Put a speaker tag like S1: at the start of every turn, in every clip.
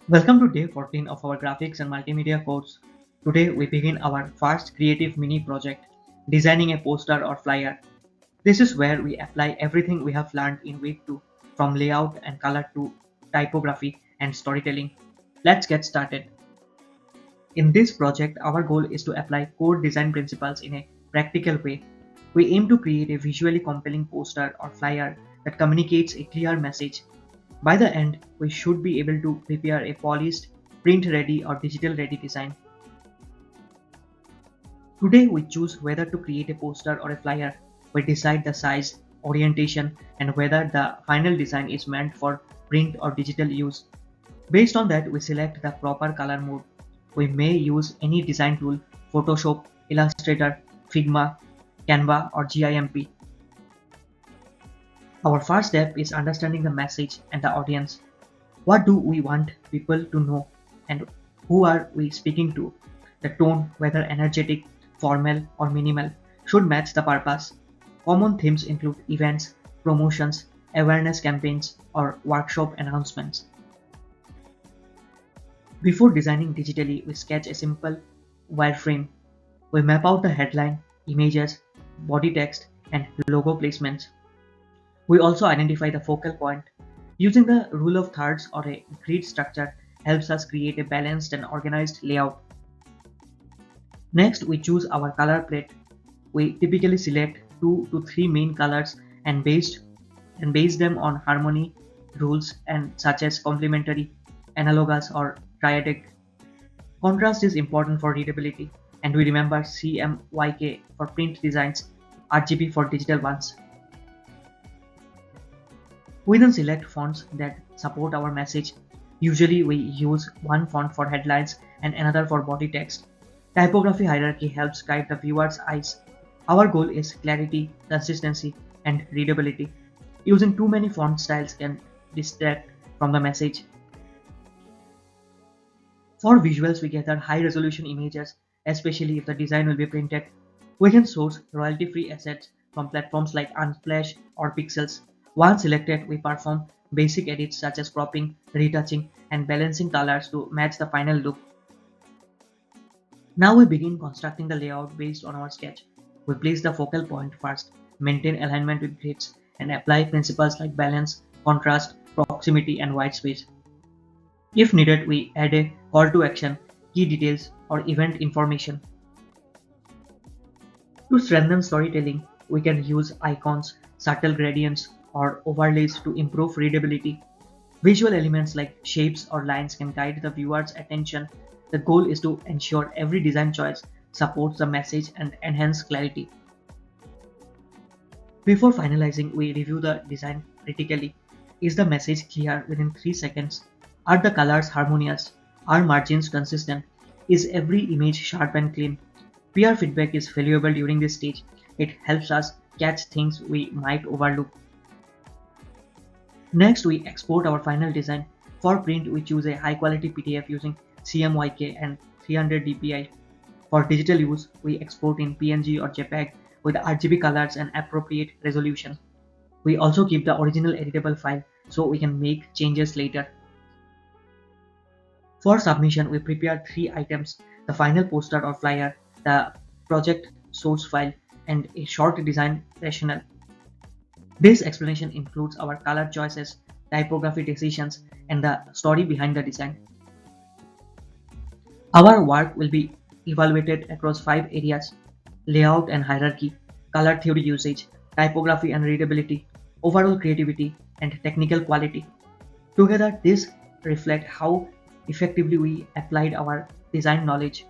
S1: Welcome to day 14 of our graphics and multimedia course. Today we begin our first creative mini project, designing a poster or flyer. This is where we apply everything we have learned in week 2, from layout and color to typography and storytelling. Let's get started. In this project, our goal is to apply core design principles in a practical way. We aim to create a visually compelling poster or flyer that communicates a clear message. By the end, we should be able to prepare a polished, print ready or digital ready design. Today, we choose whether to create a poster or a flyer. We decide the size, orientation, and whether the final design is meant for print or digital use. Based on that, we select the proper color mode. We may use any design tool, Photoshop, Illustrator, Figma, Canva, or GIMP. Our first step is understanding the message and the audience. What do we want people to know, and who are we speaking to? The tone, whether energetic, formal, or minimal, should match the purpose. Common themes include events, promotions, awareness campaigns, or workshop announcements. Before designing digitally, we sketch a simple wireframe. We map out the headline, images, body text, and logo placements. We also identify the focal point. Using the rule of thirds or a grid structure helps us create a balanced and organized layout. Next, we choose our color palette. We typically select 2 to 3 main colors and base them on harmony rules and such as complementary, analogous, or triadic. Contrast is important for readability, and we remember CMYK for print designs, RGB for digital ones. We then select fonts that support our message. Usually we use one font for headlines and another for body text. Typography hierarchy helps guide the viewer's eyes. Our goal is clarity, consistency, and readability. Using too many font styles can distract from the message. For visuals, we gather high resolution images, especially if the design will be printed. We can source royalty free assets from platforms like Unsplash or Pixels. Once selected, we perform basic edits such as cropping, retouching, and balancing colors to match the final look. Now we begin constructing the layout based on our sketch. We place the focal point first, maintain alignment with grids, and apply principles like balance, contrast, proximity, and white space. If needed, we add a call to action, key details, or event information. To strengthen storytelling, we can use icons, subtle gradients, or overlays to improve readability. Visual elements like shapes or lines can guide the viewer's attention. The goal is to ensure every design choice supports the message and enhance clarity. Before finalizing, we review the design critically. Is the message clear within 3 seconds? Are the colors harmonious? Are margins consistent? Is every image sharp and clean? Peer feedback is valuable during this stage. It helps us catch things we might overlook. Next, we export our final design. For print, we choose a high quality PDF using CMYK and 300 dpi. For digital use, we export in PNG or JPEG with RGB colors and appropriate resolution. We also keep the original editable file so we can make changes later. For submission, we prepare 3 items: the final poster or flyer, the project source file, and a short design rationale. This explanation includes our color choices, typography decisions, and the story behind the design. Our work will be evaluated across 5 areas: layout and hierarchy, color theory usage, typography and readability, overall creativity, and technical quality. Together, this reflect how effectively we applied our design knowledge.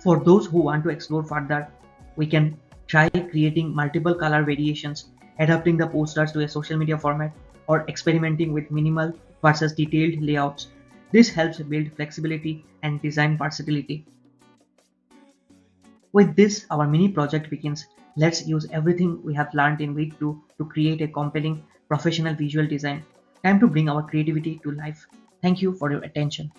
S1: For those who want to explore further, we can try creating multiple color variations, adapting the posters to a social media format, or experimenting with minimal versus detailed layouts. This helps build flexibility and design versatility. With this, our mini project begins. Let's use everything we have learned in week 2 to create a compelling professional visual design. Time to bring our creativity to life. Thank you for your attention.